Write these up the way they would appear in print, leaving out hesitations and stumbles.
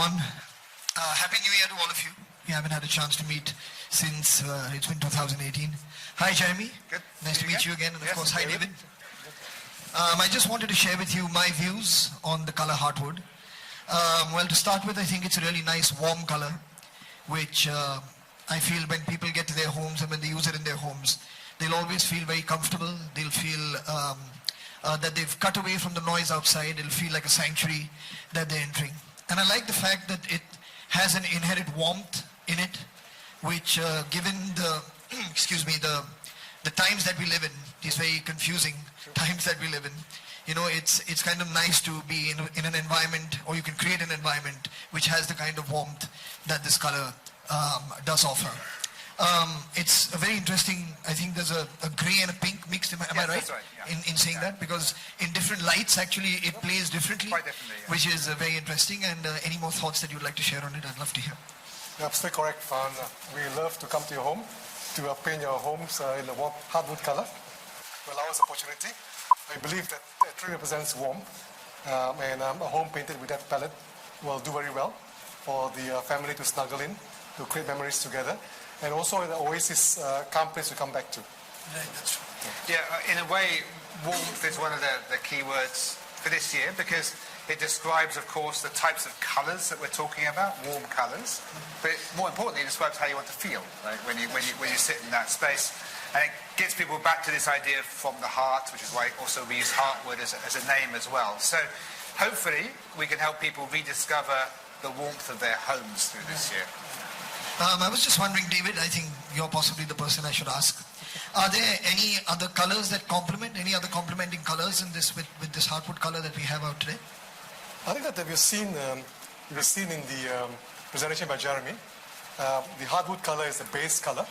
everyone. Happy New Year to all of you. We haven't had a chance to meet since it's been 2018. Hi, Jeremy. Good. Nice to meet you again. And of course, hi, David. I just wanted to share with you my views on the color Heartwood. Well, to start with, I think it's a really nice warm color, which I feel when people get to their homes and when they use it in their homes, they'll always feel very comfortable. They'll feel that they've cut away from the noise outside. It'll feel like a sanctuary that they're entering. And I like the fact that it has an inherent warmth in it, which given the, the times that we live in, these very confusing times that we live in, you know, it's kind of nice to be in an environment, or you can create an environment which has the kind of warmth that this color does offer. It's a very interesting, I think there's a grey and a pink mixed, am I right? That's right, yeah. In saying that, because in different lights actually it plays differently, Quite differently, yeah. which is very interesting. And any more thoughts that you'd like to share on it, I'd love to hear. You're absolutely correct, Farhan. We love to come to your home, to paint your homes in a warm hardwood color. To allow us opportunity. I believe that it really represents warmth, and a home painted with that palette will do very well for the family to snuggle in, to create memories together, and also an oasis, calm place to come back to. Right, that's true. Yeah, in a way, warmth is one of the key words for this year, because it describes, of course, the types of colours that we're talking about, warm colours. But more importantly, it describes how you want to feel, right, when you sit in that space. And it gets people back to this idea from the heart, which is why also we use Heartwood as a name as well. So hopefully we can help people rediscover the warmth of their homes through this year. I was just wondering, David, I think you're possibly the person I should ask. Are there any other colors that complement, any other complementing colors in this with this Heartwood color that we have out today? I think that we've seen in the presentation by Jeremy, the hardwood color is the base color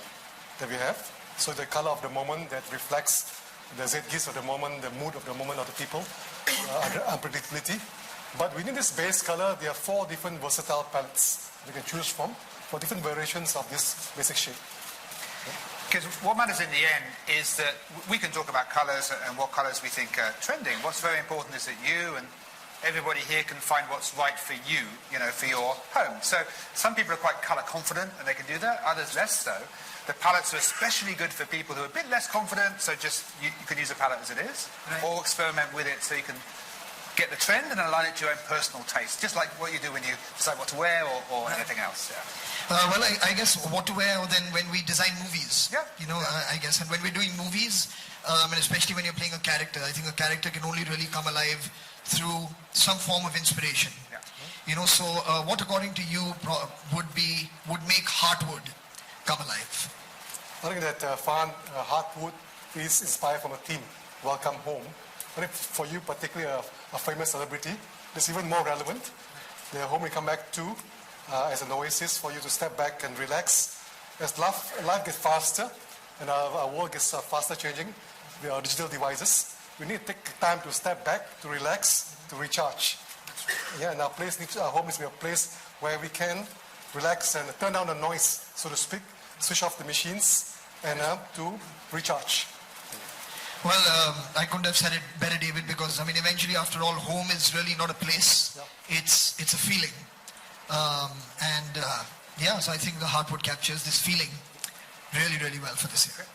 that we have. So the color of the moment that reflects the zeitgeist of the moment, the mood of the moment of the people, unpredictability. But within this base color, there are 4 different versatile palettes you can choose from for different variations of this basic shade. Because what matters in the end is that we can talk about colours and what colours we think are trending. What's very important is that you and everybody here can find what's right for you, you know, for your home. So some people are quite colour confident and they can do that, others less so. The palettes are especially good for people who are a bit less confident, so just you can use a palette as it is, right, or experiment with it so you can get the trend and align it to your own personal taste, just like what you do when you decide what to wear or anything else. Yeah. Well, I guess what to wear then when we design movies. Yeah. You know, I guess, and when we're doing movies, and especially when you're playing a character, I think a character can only really come alive through some form of inspiration. Yeah. You know, so what according to you would make Heartwood come alive? I think that Heartwood is inspired from a theme, Welcome Home. I think for you, particularly a famous celebrity, it's even more relevant. The home we come back to as an oasis for you to step back and relax. As life gets faster and our world gets faster changing with our digital devices, we need to take time to step back, to relax, to recharge. Yeah, and our home needs to be a place where we can relax and turn down the noise, so to speak, switch off the machines, and to recharge. Well, I couldn't have said it better, David, because, I mean, eventually, after all, home is really not a place. Yeah. It's a feeling. Yeah, so I think the Heartwood captures this feeling really, really well for this year.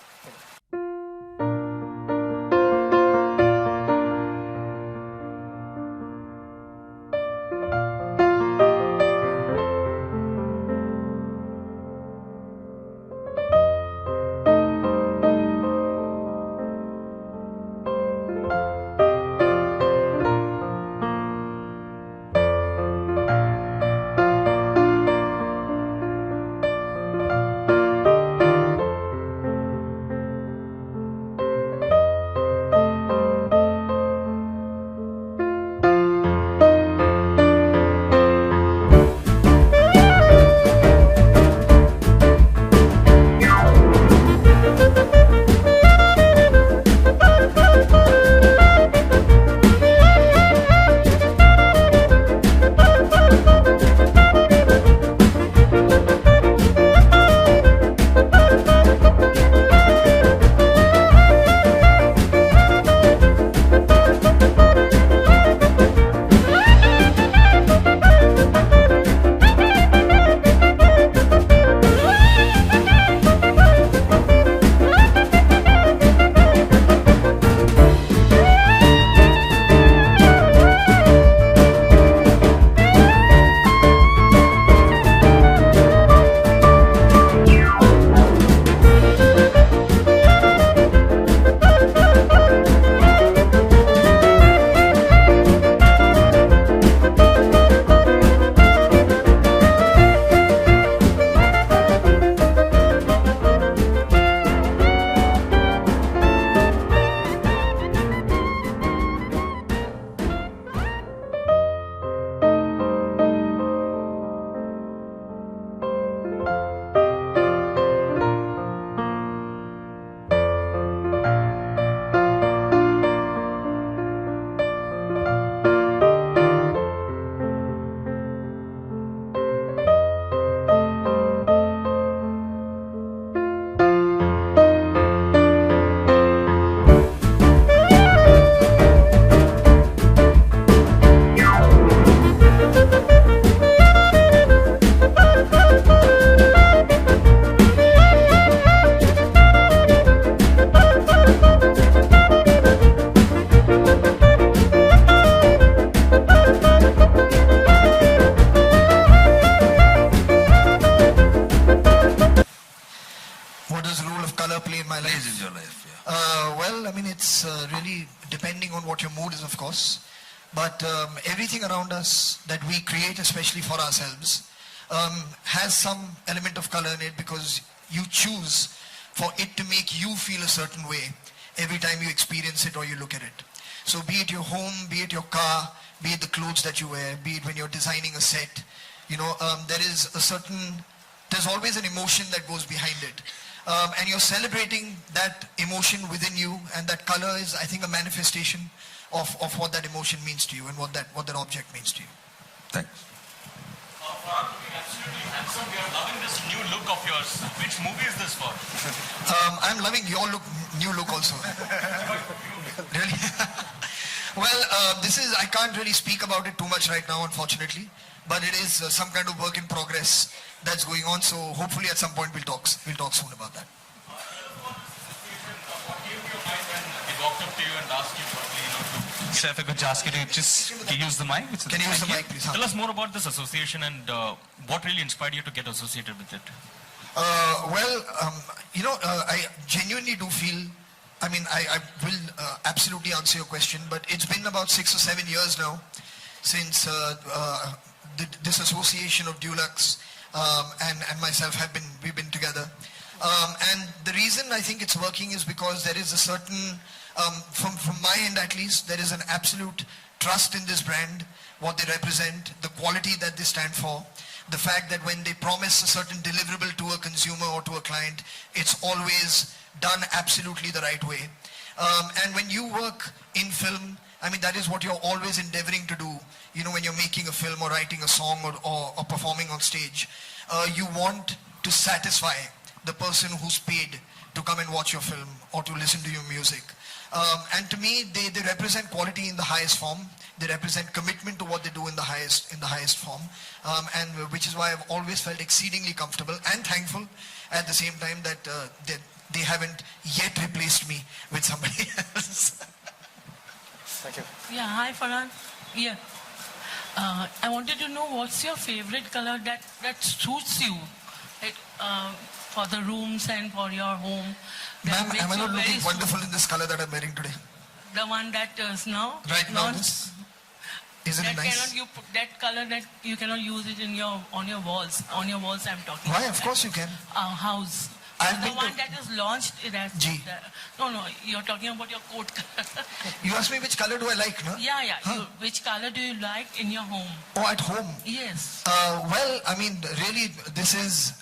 Well, I mean, it's really depending on what your mood is, of course. But everything around us that we create, especially for ourselves, has some element of color in it because you choose for it to make you feel a certain way every time you experience it or you look at it. So be it your home, be it your car, be it the clothes that you wear, be it when you're designing a set, there's always an emotion that goes behind it. And you're celebrating that emotion within you, and that color is, I think, a manifestation of what that emotion means to you and what that object means to you. Thanks. Farhan, looking absolutely handsome. We are loving this new look of yours. Which movie is this for? I'm loving your new look also. Really? Well, I can't really speak about it too much right now, unfortunately. But it is some kind of work in progress that's going on. So hopefully at some point we'll talk soon about that. What came to your mind when he walked up to you and asked you probably, Sir, if I could ask you to just use the mic. Can you use the mic, please? Tell us more about this association and what really inspired you to get associated with it. I genuinely do feel, I will absolutely answer your question, but it's been about 6 or 7 years now since this association of Dulux and myself we've been together. And the reason I think it's working is because there is a certain, from my end at least, there is an absolute trust in this brand, what they represent, the quality that they stand for, the fact that when they promise a certain deliverable to a consumer or to a client, it's always done absolutely the right way. And when you work in film, that is what you're always endeavoring to do. When you're making a film or writing a song or performing on stage, you want to satisfy the person who's paid to come and watch your film or to listen to your music. And to me, they represent quality in the highest form. They represent commitment to what they do in the highest form. And which is why I've always felt exceedingly comfortable and thankful at the same time that they haven't yet replaced me with somebody else. Thank you. Yeah, hi Farhan. Yeah. I wanted to know what's your favorite color that suits you, like, for the rooms and for your home. Ma'am, am I not looking wonderful in this color that I'm wearing today? The one that is now? Right now, this? Isn't it nice? That color that you cannot use it on your walls. On your walls I'm talking Why? about. Of course you can. House. The one that is launched, no, you're talking about your coat color. You asked me which color do I like, no? Yeah. Huh? Which color do you like in your home? Oh, at home? Yes. Really, this is,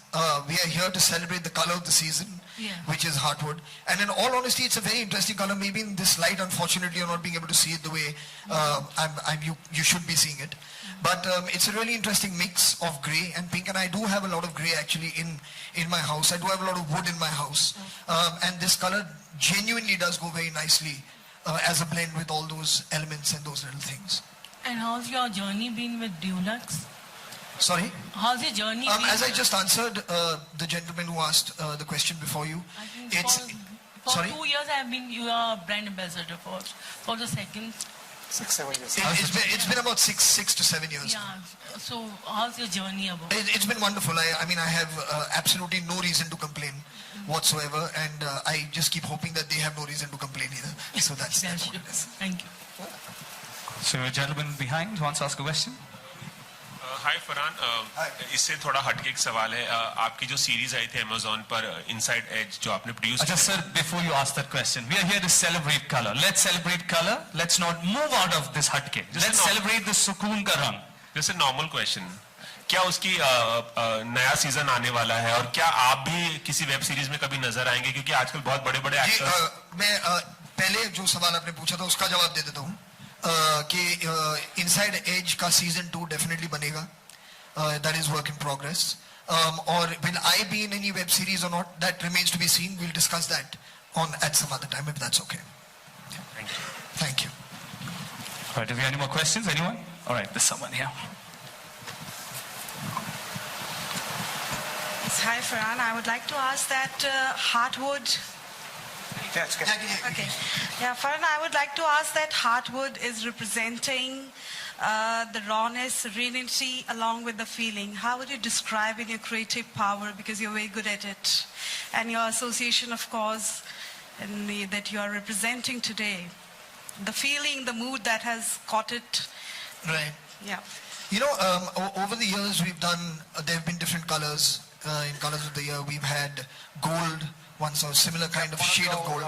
we are here to celebrate the color of the season, which is heartwood. And in all honesty, it's a very interesting color. Maybe in this light, unfortunately, you're not being able to see it the way you should be seeing it. But it's a really interesting mix of grey and pink, and I do have a lot of grey actually in my house. I do have a lot of wood in my house. And this color genuinely does go very nicely as a blend with all those elements and those little things. And how's your journey been with Dulux? Sorry? How's your journey been? As I just answered the gentleman who asked the question before you, for 2 years I have been your brand ambassador for the second. 6, 7 years. It's been about six to 7 years. Yeah. So how's your journey about? It's been wonderful. I have absolutely no reason to complain whatsoever, and I just keep hoping that they have no reason to complain either. So that's what it is. Thank you. So a gentleman behind wants to ask a question. हाय फरहान, इससे थोड़ा हटके एक सवाल है. आपकी जो series आई थी Amazon पर इनसाइड एज जो आपने प्रोड्यूस अच्छा sir, before you ask that question, we are here to celebrate color. Let's celebrate color. Let's not move out of this हटके. Let's celebrate the सुकून का रंग. जैसे नॉर्मल क्वेश्चन, क्या उसकी नया सीजन आने वाला है और क्या आप भी किसी वेब सीरीज में कभी नजर आएंगे, क्योंकि आजकल बहुत बड़े-बड़े एक्टर्स. मैं पहले जो सवाल आपने पूछा था उसका जवाब दे देता हूँ कि इनसाइड एज का सीजन 2 डेफिनेटली बनेगा. That is work in progress. और will I be in any web series or not, that remains to be seen. We'll discuss that at some other time if that's okay. Thank you. Thank you. All right, do we have any more questions? Anyone? All right, there's someone here. Hi Farhan, I would like to ask that Heartwood. Yes, Okay. Yeah, Farhan, I would like to ask that Heartwood is representing the rawness, serenity, along with the feeling. How would you describe in your creative power, because you're very good at it, and your association, of course, and that you are representing today. The feeling, the mood that has caught it. Right. Yeah. You know, over the years we've done, there have been different colors. In colors of the year, we've had gold, once a similar kind of shade of gold.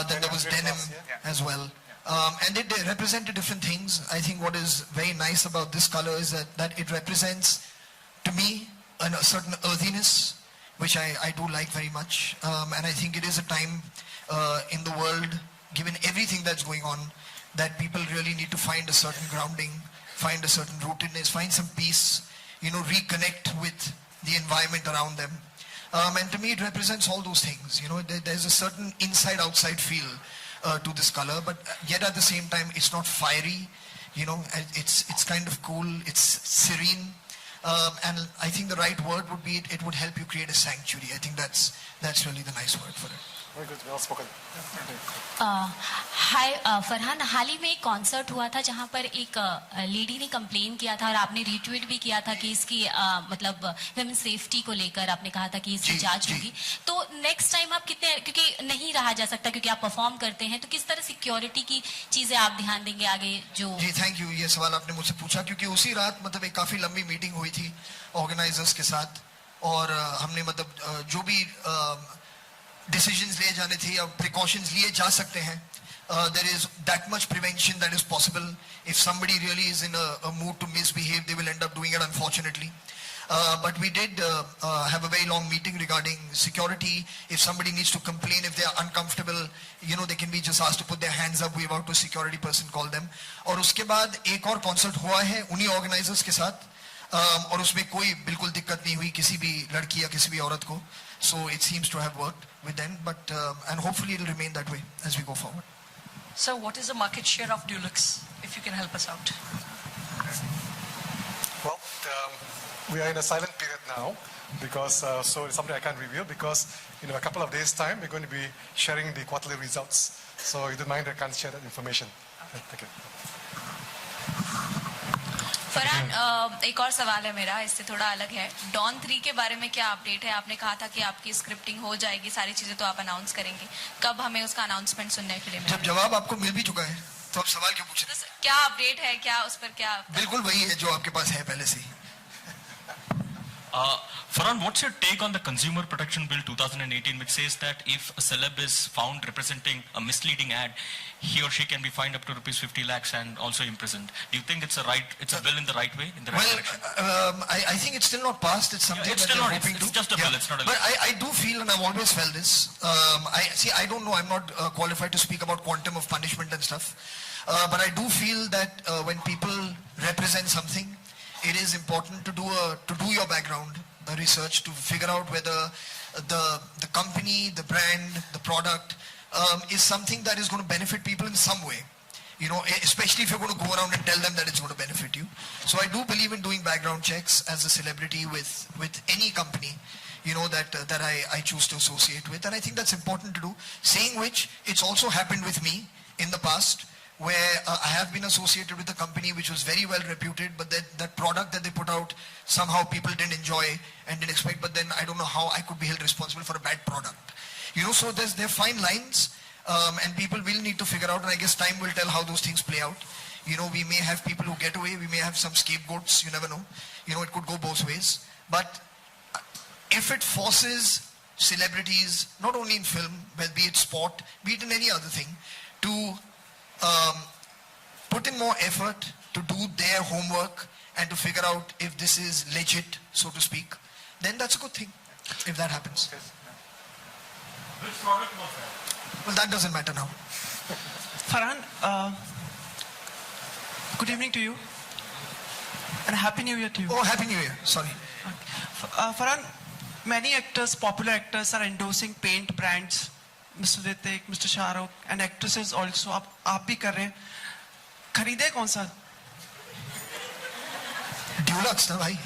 Then there was denim as well. And they represented different things. I think what is very nice about this color is that it represents, to me, a certain earthiness, which I do like very much. And I think it is a time in the world, given everything that's going on, that people really need to find a certain grounding, find a certain rootedness, find some peace, you know, reconnect with the environment around them. And to me, it represents all those things. You know, there's a certain inside-outside feel to this color, but yet at the same time, it's not fiery. You know, it's kind of cool. It's serene. And I think the right word would be it would help you create a sanctuary. I think that's really the nice word for it. Very good, well spoken. हाय फरहान, हाल ही में एक concert हुआ था जहां पर एक lady ने complain किया था और आपने रीट्वीट भी किया था कि इसकी मतलब वुमेन सेफ्टी को लेकर आपने कहा था कि इसकी जांच होगी. तो नेक्स्ट टाइम आप कितने, क्योंकि नहीं रहा जा सकता क्योंकि आप परफॉर्म करते हैं, तो किस तरह सिक्योरिटी की चीजें आप ध्यान देंगे आगे जो. जी थैंक यू, ये सवाल आपने मुझसे पूछा क्योंकि उसी रात मतलब एक काफी लंबी मीटिंग हुई थी ऑर्गेनाइजर्स के साथ और हमने मतलब जो भी decisions लिए जाने थे या precautions लिए जा सकते हैं. There is that much prevention that is possible. If somebody really is in a mood to misbehave, they will end up doing it, unfortunately. But we did have a very long meeting regarding security. If somebody needs to complain, if they are uncomfortable, you know, they can be just asked to put their hands up, wave out to a security person, call them. और उसके बाद एक और concert हुआ है उन्हीं organizers के साथ और उसमें कोई बिल्कुल दिक्कत नहीं हुई किसी भी लड़की या किसी भी औरत को. So it seems to have worked with them, but and hopefully it will remain that way as we go forward. So what is the market share of Dulux, if you can help us out? Well, we are in a silent period now because, so it's something I can't reveal because in a couple of days' time, we're going to be sharing the quarterly results. So if you don't mind, I can't share that information. Thank you. Farhan, एक और सवाल है मेरा, इससे थोड़ा अलग है. Don 3 के बारे में क्या अपडेट है? आपने कहा था कि आपकी स्क्रिप्टिंग हो जाएगी, सारी चीजें तो आप अनाउंस करेंगे. कब हमें उसका अनाउंसमेंट सुनने के लिए मिलेगा? जब जवाब आपको मिल भी चुका है तो आप सवाल क्यों पूछ रहे हैं? क्या अपडेट है, क्या उस पर क्या? बिल्कुल वही है जो आपके पास है पहले से. Farhan, what's your take on the Consumer Protection Bill 2018, which says that if a celeb is found representing a misleading ad, he or she can be fined up to ₹50 lakhs and also imprisoned? Do you think it's a bill in the right way, in the right direction? I think it's still not passed. It's something it's that still they're not. hoping It's to. just a bill. It's not a. But I do feel, and I've always felt this. I don't know. I'm not qualified to speak about quantum of punishment and stuff. But I do feel that when people represent something, it is important to do your background research to figure out whether the company, the brand, the product is something that is going to benefit people in some way. You know, especially if you're going to go around and tell them that it's going to benefit you. So I do believe in doing background checks as a celebrity with any company, you know, that I choose to associate with. And I think that's important to do. Saying which, it's also happened with me in the past, where I have been associated with a company which was very well reputed, but that product that they put out, somehow people didn't enjoy and didn't expect, but then I don't know how I could be held responsible for a bad product. You know, so there are fine lines, and people will need to figure out, and I guess time will tell how those things play out. You know, we may have people who get away, we may have some scapegoats, you never know. You know, it could go both ways. But if it forces celebrities, not only in film, but be it sport, be it in any other thing, to put in more effort to do their homework and to figure out if this is legit, so to speak, then that's a good thing, if that happens. Which product was that? Well, that doesn't matter now. Farhan, good evening to you and Happy New Year to you. Oh, Happy New Year, sorry. Farhan, many actors, popular actors are endorsing paint brands. Mr. Ritik, Mr. Shahrukh, and actresses also. आप भी कर रहे हैं. खरीदे कौन सा? Dulux ना भाई,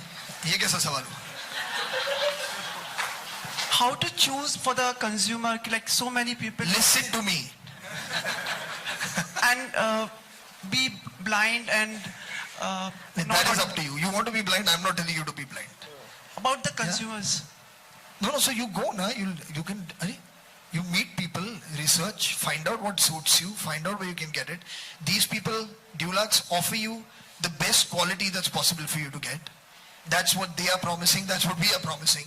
ये कैसा सवाल हुआ? How to choose for the consumer? Like so many people. Listen to me. And be blind and. That is up to you. You want to be blind? I'm not telling you to be blind. About the consumers. No. So you go now. You can. You meet people, research, find out what suits you, find out where you can get it. These people, Dulux, offer you the best quality that's possible for you to get. That's what they are promising, that's what we are promising.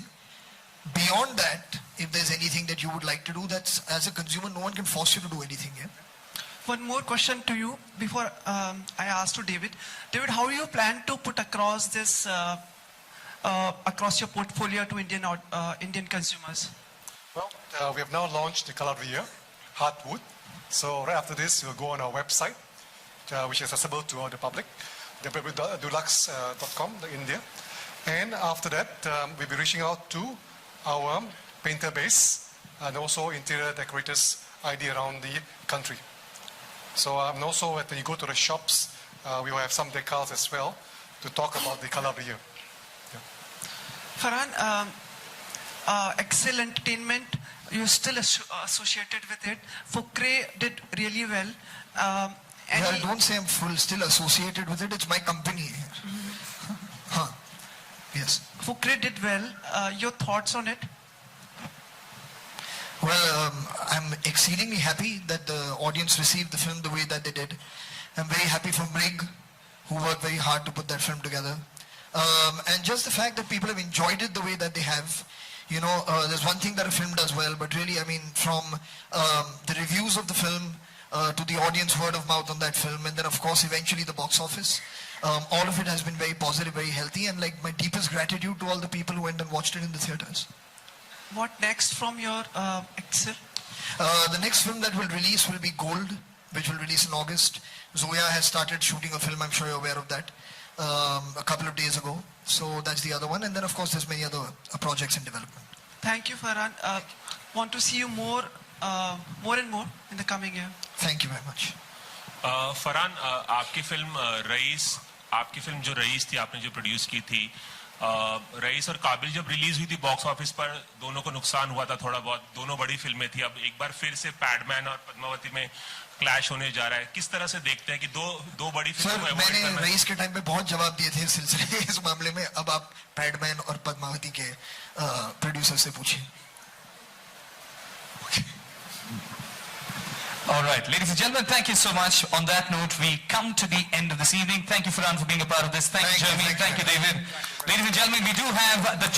Beyond that, if there's anything that you would like to do, that's, as a consumer, no one can force you to do anything here. One more question to you before I ask to David. David, how do you plan to put across this, across your portfolio to Indian consumers? Well, we have now launched the color of the year, Heartwood. So right after this, we'll go on our website, which is accessible to all the public, www.dulux.com, India. And after that, we'll be reaching out to our painter base and also interior decorators ID around the country. So and also when you go to the shops, we will have some decals as well to talk about the color of the year. Yeah. Farhan, Excel Entertainment, you're still associated with it. Fukre did really well. Yeah, don't say I'm still associated with it. It's my company. Huh. Yes. Fukre did well. Your thoughts on it? Well, I'm exceedingly happy that the audience received the film the way that they did. I'm very happy for Mrig, who worked very hard to put that film together. And just the fact that people have enjoyed it the way that they have. You know, there's one thing that a film does well, but really, I mean, from the reviews of the film to the audience word of mouth on that film, and then of course eventually the box office, all of it has been very positive, very healthy, and like my deepest gratitude to all the people who went and watched it in the theaters. What next from your Excel? The next film that will release will be Gold, which will release in August. Zoya has started shooting a film, I'm sure you're aware of that, a couple of days ago. So that's the other one. And then of course there's many other projects in development. Thank you, Farhan. Want to see you more and more in the coming year. Thank you very much. Farhan, आपकी film जो rice थी, आपने जो produce की थी, rice और काबिल जब रिलीज हुई थी बॉक्स ऑफिस पर, दोनों को नुकसान हुआ था थोड़ा बहुत, दोनों बड़ी फिल्में थी. अब एक बार फिर से पैडमैन और पद्मावती में क्लैश होने जा रहा है. किस तरह से देखते हैं कि दो बड़ी फिल्मों को अवॉइड करना है? मैंने रईस के टाइम पे बहुत जवाब दिए थे इस सिलसिले इस मामले में. अब आप पैडमैन और पद्मावती के प्रोड्यूसर से पूछिए. All right, ladies and gentlemen, thank you so much. On that note, we come to the end of this evening. Thank you, Farhan, for being a part of this. Thank you, Jeremy. Thank you, David. Ladies and gentlemen, we do have the